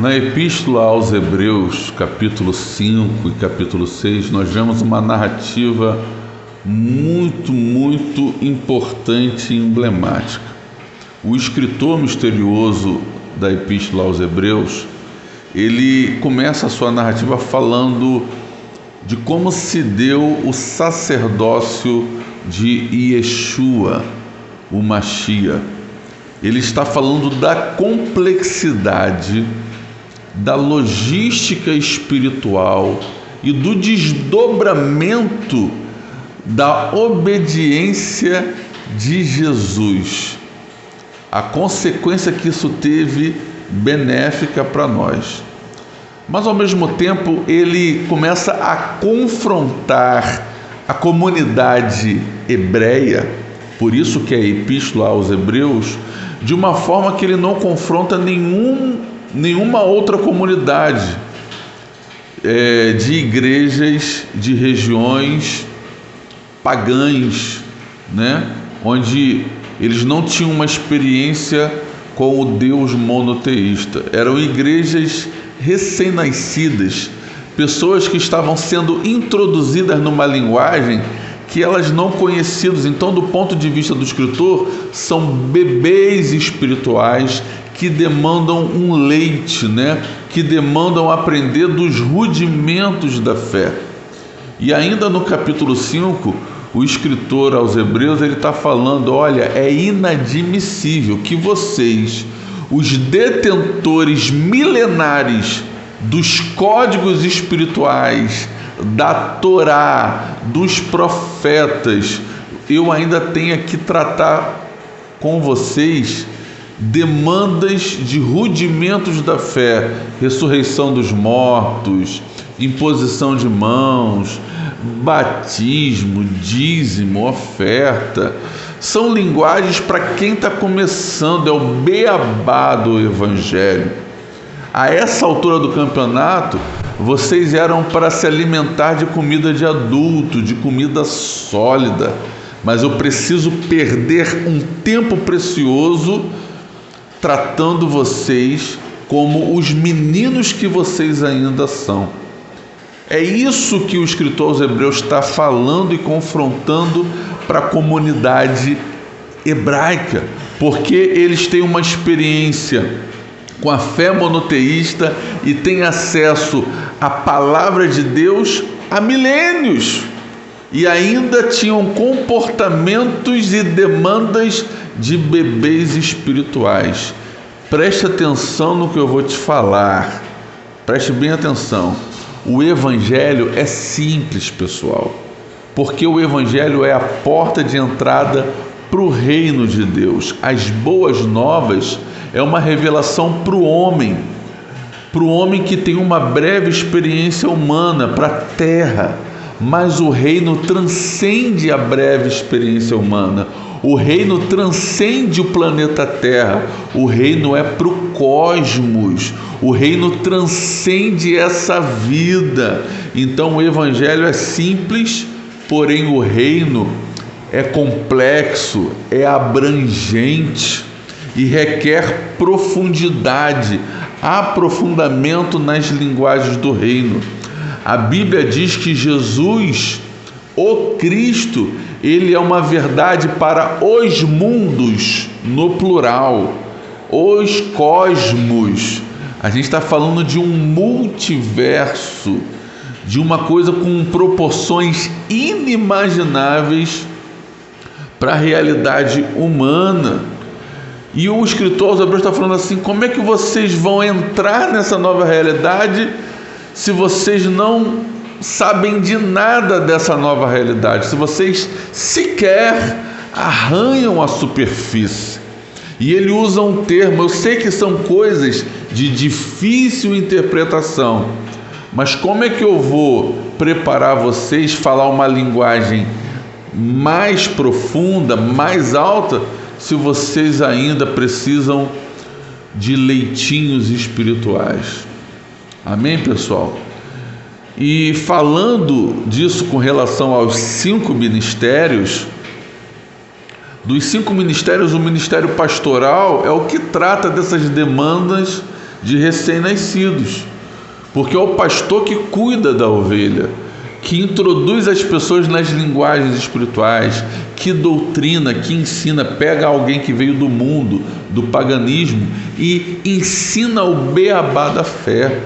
Na Epístola aos Hebreus, capítulo 5 e capítulo 6, nós vemos uma narrativa muito importante e emblemática. O escritor misterioso da Epístola aos Hebreus, ele começa a sua narrativa falando de como se deu o sacerdócio de Yeshua, o Mashiach. Ele está falando da complexidade da logística espiritual e do desdobramento da obediência de Jesus, a consequência que isso teve benéfica para nós. Mas ao mesmo tempo ele começa a confrontar a comunidade hebreia, por isso que é a Epístola aos Hebreus, de uma forma que ele não confronta nenhuma outra comunidade de igrejas de regiões pagãs, onde eles não tinham uma experiência com o Deus monoteísta. Eram igrejas recém-nascidas, pessoas que estavam sendo introduzidas numa linguagem que elas não conheciam. Então, do ponto de vista do escritor, são bebês espirituais que demandam um leite, que demandam aprender dos rudimentos da fé. E ainda no capítulo 5, o escritor aos Hebreus, ele está falando, olha, é inadmissível que vocês, os detentores milenares dos códigos espirituais, da Torá, dos profetas, eu ainda tenha que tratar com vocês demandas de rudimentos da fé, ressurreição dos mortos, imposição de mãos, batismo, dízimo, oferta. São linguagens para quem está começando, é o beabá do Evangelho. A essa altura do campeonato, vocês eram para se alimentar de comida de adulto, de comida sólida, mas eu preciso perder um tempo precioso tratando vocês como os meninos que vocês ainda são. É isso que o escritor aos Hebreus está falando e confrontando para a comunidade hebraica, porque eles têm uma experiência com a fé monoteísta e têm acesso à palavra de Deus há milênios, e ainda tinham comportamentos e demandas de bebês espirituais. Preste atenção no que eu vou te falar, preste bem atenção. O Evangelho é simples, pessoal, porque o Evangelho é a porta de entrada para o reino de Deus. As boas novas é uma revelação para o homem que tem uma breve experiência humana, para a terra, mas o reino transcende a breve experiência humana. O reino transcende o planeta Terra, o reino é para o cosmos, o reino transcende essa vida. Então o Evangelho é simples, porém o reino é complexo, é abrangente e requer profundidade, aprofundamento nas linguagens do reino. A Bíblia diz que Jesus, o Cristo, ele é uma verdade para os mundos, no plural, os cosmos. A gente está falando de um multiverso, de uma coisa com proporções inimagináveis para a realidade humana. E o escritor aos Hebreus está falando assim: como é que vocês vão entrar nessa nova realidade se vocês não sabem de nada dessa nova realidade, se vocês sequer arranham a superfície? E ele usa um termo, eu sei que são coisas de difícil interpretação, mas como é que eu vou preparar vocês, falar uma linguagem mais profunda, mais alta, se vocês ainda precisam de leitinhos espirituais? Amém, pessoal? E falando disso com relação aos 5 ministérios, dos 5 ministérios, o ministério pastoral é o que trata dessas demandas de recém-nascidos, porque é o pastor que cuida da ovelha, que introduz as pessoas nas linguagens espirituais, que doutrina, que ensina, pega alguém que veio do mundo, do paganismo e ensina o beabá da fé.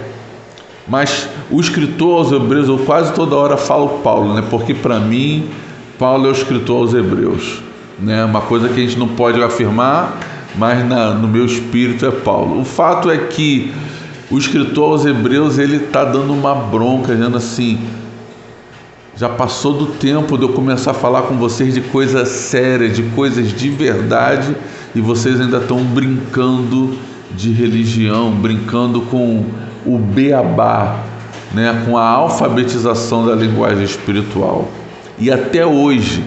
Mas o escritor aos Hebreus, eu quase toda hora falo Paulo, né? Porque para mim Paulo é o escritor aos Hebreus, né? Uma coisa que a gente não pode afirmar, mas no meu espírito é Paulo. O fato é que o escritor aos Hebreus, ele está dando uma bronca, dizendo assim: já passou do tempo de eu começar a falar com vocês de coisas sérias, de coisas de verdade, e vocês ainda estão brincando de religião, brincando com o beabá, né? Com a alfabetização da linguagem espiritual. E até hoje,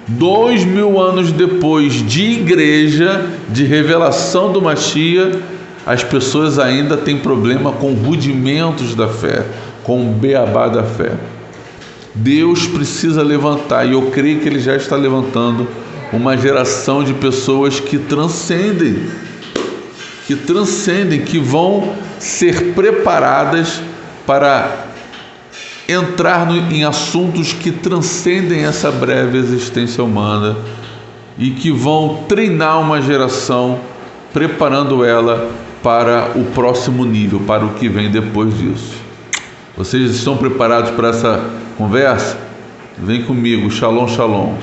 2000 anos depois de igreja, de revelação do Mashiach, as pessoas ainda têm problema com rudimentos da fé, com o beabá da fé. Deus precisa levantar, e eu creio que Ele já está levantando, uma geração de pessoas que transcendem, que vão ser preparadas para entrar em assuntos que transcendem essa breve existência humana e que vão treinar uma geração, preparando ela para o próximo nível, para o que vem depois disso. Vocês estão preparados para essa conversa? Vem comigo, shalom, shalom.